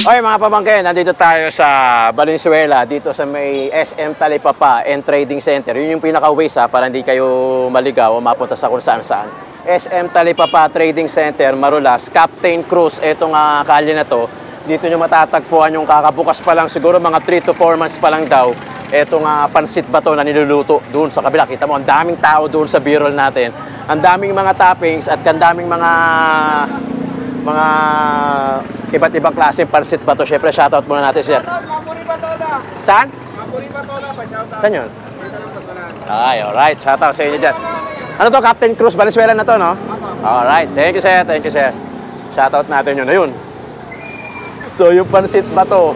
Okay mga pamangkin, nandito tayo sa Valenzuela, dito sa may SM Talipapa and Trading Center. Yun yung pinaka-ways para hindi kayo maligaw o mapunta sa kung saan-saan. SM Talipapa Trading Center, Marulas, Captain Cruz, etong kalye na to. Dito nyo matatagpuan yung kakabukas pa lang, siguro mga 3 to 4 months pa lang daw. Etong pansit bato na niluluto doon sa kabila. Kita mo, ang daming tao doon sa B-roll natin. Ang daming mga toppings at ang daming mga iba't ibang klase pansit bato. Syempre, shoutout muna natin siya. Saan? Saan yun? Ay, alright. Shoutout sa inyo dyan. Ano to? Captain Cruz, Valenzuela na to, no? Alright. Thank you, sir. Thank you, sir. Shoutout natin yun. Ayun. So, yung pansit bato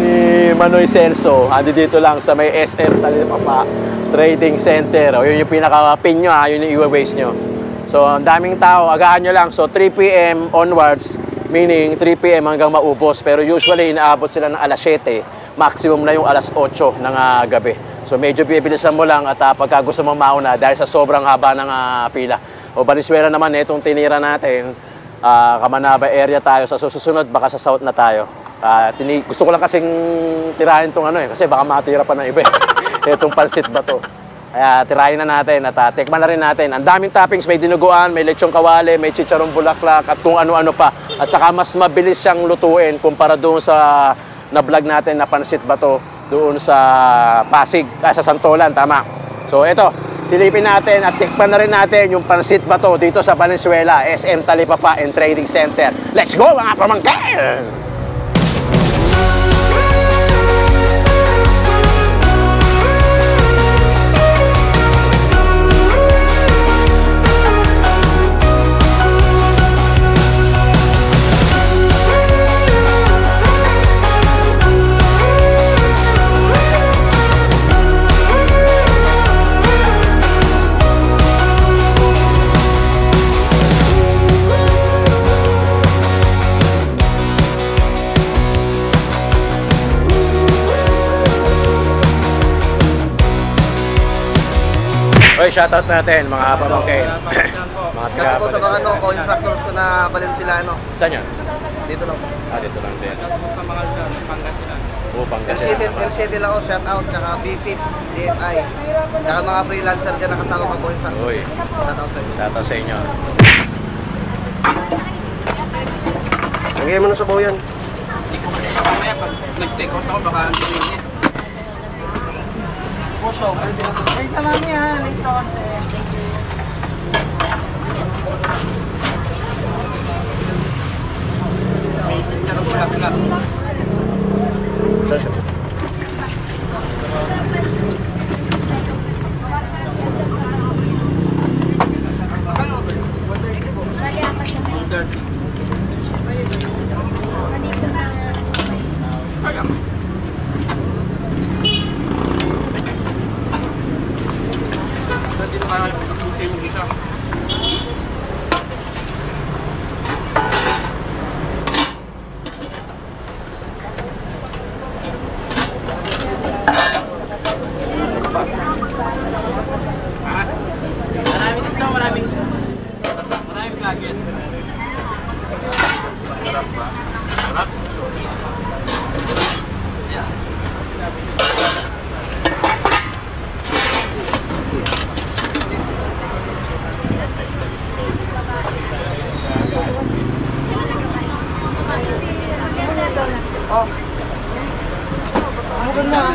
ni Manoy Celso, andi dito lang sa may SM Talipapa Trading Center. O, yun yung pinaka-pin nyo, yun yung i-waste nyo. So, ang daming tao, agaan nyo lang. So, 3 p.m. onwards, meaning 3 p.m. hanggang maubos. Pero usually, inaabot sila ng alas 7. Maximum na yung alas 8 ng gabi. So, medyo bibilisan mo lang at pagka gusto mo mauna dahil sa sobrang haba ng pila. O, Valenzuela naman, itong tinira natin, Kamanaba area tayo. Sa susunod, baka sa south na tayo. Gusto ko lang kasing tirahin itong kasi baka matira pa ng iba. Itong pansit ba to? Kaya tirahin na natin at tikman na rin natin. Ang daming toppings, may dinuguan, may lechong kawali, may chicharong bulaklak at kung ano-ano pa. At saka mas mabilis siyang lutuin kumpara doon sa na-vlog natin na pansit bato doon sa Pasig, sa Santolan, tama. So ito, silipin natin at tikman na rin natin yung pansit bato dito sa Valenzuela, SM Talipapa and Trading Center. Let's go mga pamangkin! Oy, shoutout natin mga pamangkin. Shoutout po sa mga co-instructors ko na Valenzuela. Saan yun? Dito lang po. Dito lang din. Shoutout po sa mga Pangasinan. Pangasinan. LCD lang ako, shoutout, tsaka BFIT, DFI. Tsaka mga freelancer dyan na kasama ka co-instructor. Uy. Shoutout sa inyo. Shoutout sa inyo. Lagay mo na sa baw yan. Hindi ko kasi mamaya pag nag-take out ako baka ang tingin. Puso. Ay, sa mami ha. Late ako kasi. May sinjaro ko lang lang. Saan siya? Maraming lagyan. Masarap ba? Sarap? Oh. Ano na?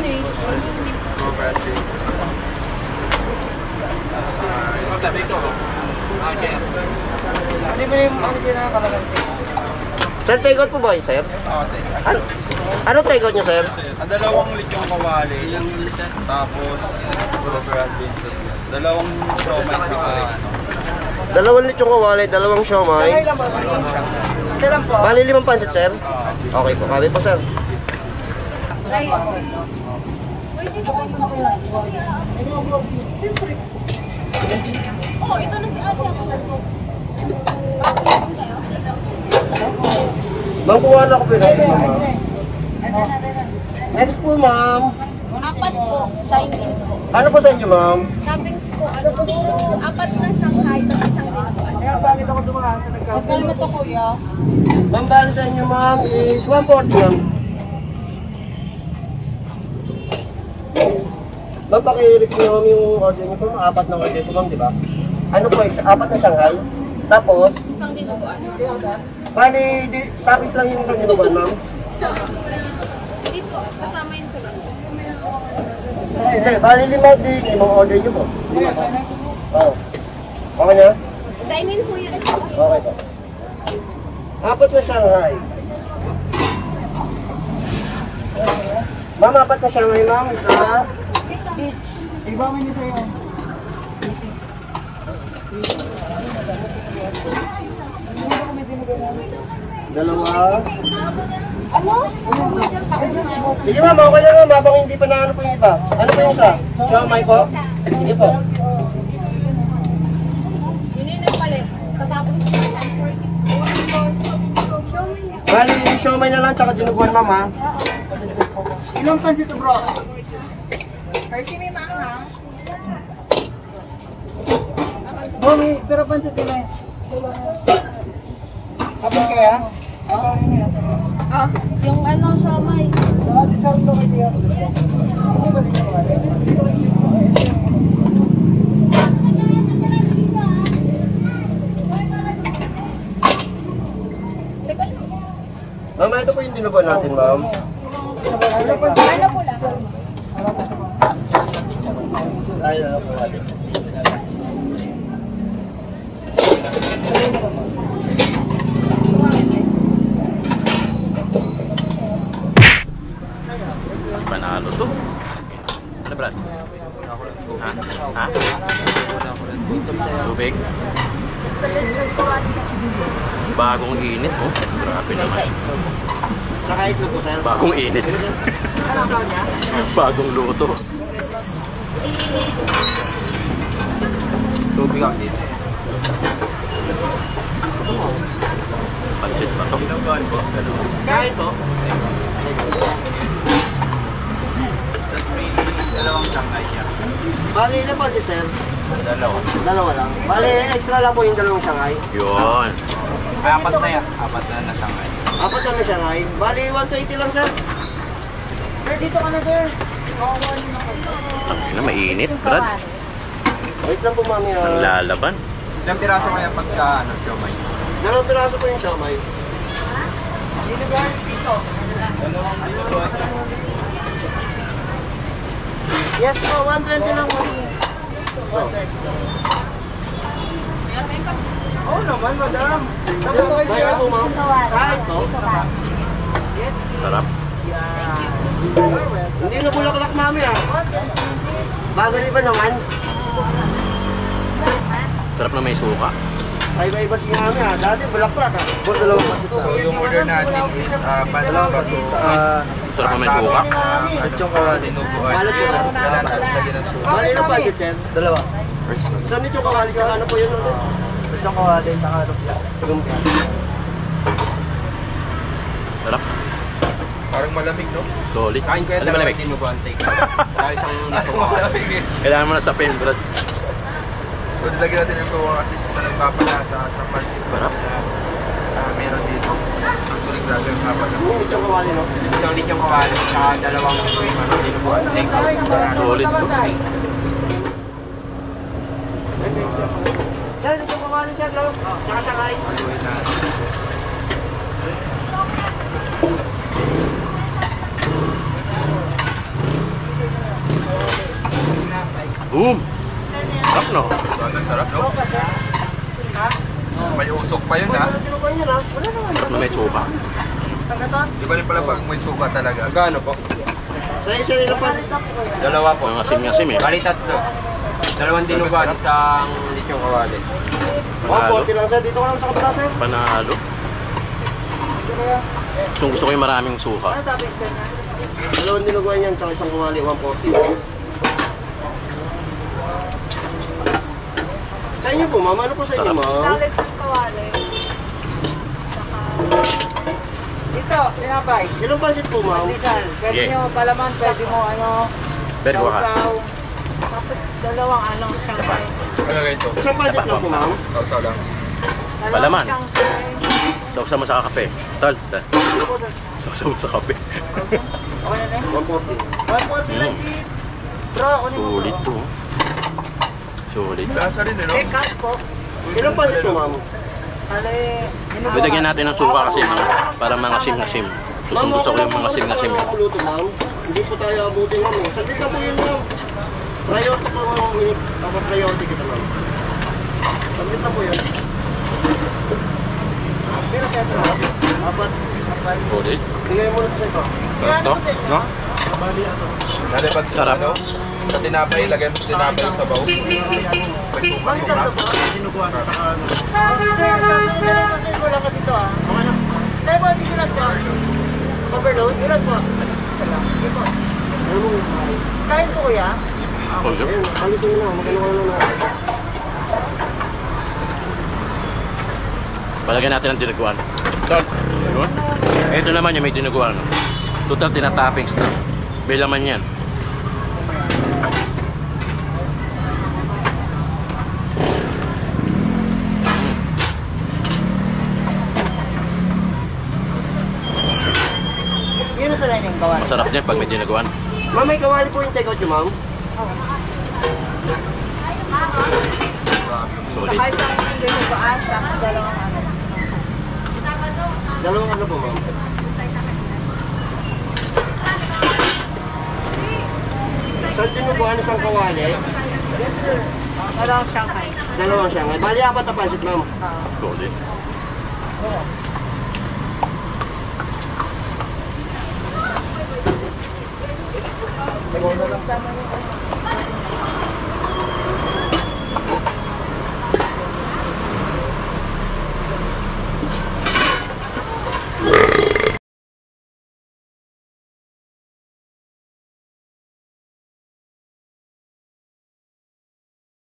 Ano ba yung kinakalagansi? Sir, take out po ba kayo, sir? Oo, take. Ano take out nyo, sir? Dalawang lechong kawali. Tapos, Robert Vincent. Dalawang siomay sa Dalawang lechong kawali, dalawang siomay. Isa lang po. Bali 5 pansit, sir? Okay po, kami po, sir. Oh, ito na si Ate. Ma'am, kuha na ako pinag-ito, ma'am. Next po, ma'am. 4 po, Chinese po. Ano po sa inyo, ma'am? Toppings po, siguro 4 na Shanghai, tapos isang dinuguan. bakit ako dumaan sa Nagkalmat ako, kuya. Ma'am, bali sa inyo ma'am is 140 ma'am. Ma'am, pakirik nyo ma'am yung order nyo po. 4 na order ko ma'am, di ba? Ano po, 4 na Shanghai. Tapos, Isang dinuguan. bali, toppings lang yung isang ginugan ma'am. Hindi po, kasama yun sila. Hindi, bali 5 din yung order nyo po. 5 po. Oo. Okay na? Dine-in po yun. Okay po. 4 na Shanghai. Ma'am, 4 na Shanghai ma'am. Isa. Beach. Ibawin niyo sa'yo. Dalawa. Ano? Sige ma'am, okay na ma'am. Habang hindi pa na ano po yung iba. Ano po yung isa? Siomay po? Sige po. Yun yung palit. Tatapos ko sa 140. Bali, yung siomay na lang, tsaka dinuguan ma'am ha. Ilang pansit to bro? 30 may maanghang. Mami, pero pansit nila eh. Kapag kaya? Kapag niya. Ah, yung ano, siomay. Saka si Charlo kay Tia. Ma'am, ito po yung dinuguan natin ma'am. Ano po lang? Ay, ano po natin. Panalo to. Ano, Brad? Ha? Ha? Tubig? Bagong init, oh. Grabe naman. Nakait na po sir. Bagong init. Bagong luto. Tubig ako dito. Pansit pa to. Kahit po. Tapos may dalawang Shanghai niya. Bali, ilan po sir? Dalawa. Dalawa lang. Bali, extra lang po yung dalawang Shanghai. Yun. Ay, 4 na yan. 4 na Shanghai. 4 na Shanghai. Bali, 120 lang sir. Sir, dito ka na sir. Tangina, mainit, Brad. Wait lang po mami ha. Ang lalaban. Ilang piraso kaya pagka siomay? Dalawang piraso po yung siomay. Dito ba? Dito. Dalawang dito. Yes po, 120 lang po. Oo naman, madam. Kaya po ma'am. Kahit po. Sarap. Hindi na bulaklak mami ha. Bagay ba naman? Sarap na may suka. Ay iba si mami ha. Dati bulaklak ha. Kung dalawang patit So yung order natin is pansit bato. Sarap na may suka. Yung kawali nubuan. Malat po, sir. Kailangan natin lagyan ng suka. Bali na budget sir? Dalawa. Saan nito kawali ka? Ano po yun ulit? Ito ko din nakalok lang. Sarap. Parang malamig, no? Solid. Kain kayo Ano malamig? dinuguan take. Kaya isang malamig eh. Kailangan mo na sa pen, Brad. So nilagyan natin yung suka kasi sa nagpapalasa sa pansit. Sarap. Meron dito. Actually, grabe yung kapala. Ito kawali no? Isang linyong kawali sa dalawang dinuguan take. Solid to. Sir, ito kawali sir. Tsaka Shanghai. Haluin natin. Boom! Sarap, no? Sobrang sarap, no? May usok pa yun, ha? Tinukuan yun ha? Wala naman. Sarap na may suka. Di ba rin pala pag may suka talaga? Gano po? Sa'yo sir, ilang pasit? Dalawa po. Ang asim-asim eh. Bali tatlo. Dalawang dinuguan, isang lichong kawali. 140 lang sir. Dito ko lang sa kabila sir. Panalo. Gusto ko yung maraming suka. Dalawang dinuguan yan, tsaka isang kawali, 140. Sa inyo po ma'am, ano po sa inyo ma'am? Salad ng kawali. Dito, tinapay. Ilang pasit po ma'am? Pwede Yeah. nyo palaman, pwede mo ano, Very good. sausaw. Tapos dalawang anong shanghai. Ano ganito? Isang pasit lang po ma'am? Sausaw lang. Palaman. Sausaw mo sa kape. Tol. Sausaw mo sa kape. 140 lang di. Bro, kunin mo. Sulit to. Sulit. Lasa rin, eh, no? Cash po. Ilan pa ito, ma'am? Bidagyan natin ng suka kasi para mga sim-sim. Gusto ko yung mga sim-sim. Luto, ma'am. Hindi po tayo abutin, ma'am. Saglit na po yun, ma'am. Priority po, ma'am. Priority kita, ma'am. Saglit na po yun. Pero kaya ito, apat. Sulit. Tingnan mo na ito. Sarap to? No? Dali pag Sarap. ano, sa tinapay, lagyan mo sa tinapay sa baw. May suka-suka. Sir, sasunod na lang kasi wala kasi ito, ah. Sir, po, sigunod po. Overload? Gunod po. Isa lang. Sige po. Kain po, kuya? Ayun. Palitin mo na. Magkano ka na. Palagyan natin ang dinuguan. Tol. Dinuguan? Ito naman yung may dinuguan. Total tinatoppings na. Bilaman yan. Yun na sa line yung kawali. Masarap din pag may dinuguan. Ma'am, may kawali po yung take-out yung ma'am. Sulit. Dalawang ano po, ma'am? Saan din mo po ano siyang kawali? Yes, sir. Dalawang Shanghai. Dalawang Shanghai. Bali, apat na pansit, ma'am. Sulit.